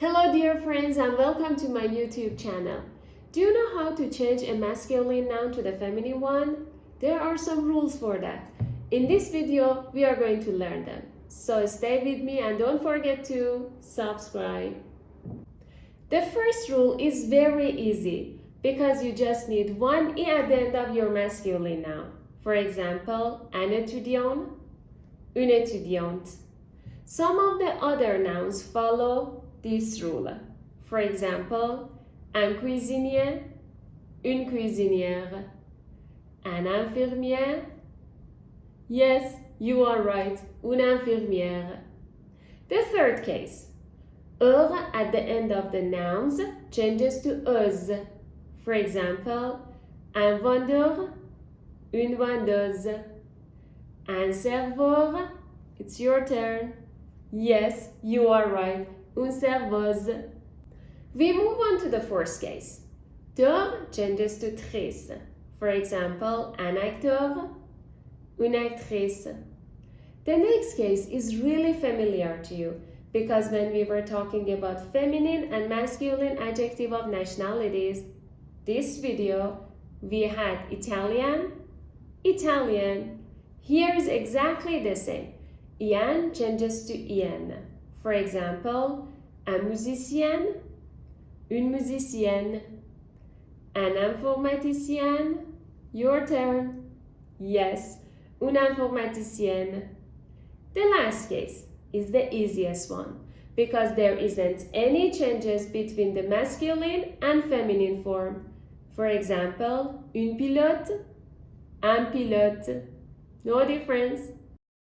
Hello dear friends and welcome to my YouTube channel. Do you know how to change a masculine noun to the feminine one? There are some rules for that. In this video, we are going to learn them. So stay with me and don't forget to subscribe. The first rule is very easy because you just need one I at the end of your masculine noun. For example, un étudiant, une étudiante. Some of the other nouns follow this rule. For example, un cuisinier, une cuisinière, un infirmière. Yes, you are right, une infirmière. The third case, heure at the end of the nouns changes to euse. For example, un vendeur, une vendeuse, un serveur. It's your turn. Yes, you are right, une serveuse. We move on to the fourth case. Teur changes to trice. For example, un acteur, une actrice. The next case is really familiar to you because when we were talking about feminine and masculine adjective of nationalities, this video we had Italian, Italian. Here is exactly the same. Ian changes to ien. For example, un musicien, une musicienne, un informaticien. Your turn. Yes, une informaticienne. The last case is the easiest one because there isn't any changes between the masculine and feminine form. For example, une pilote, un pilote. No difference.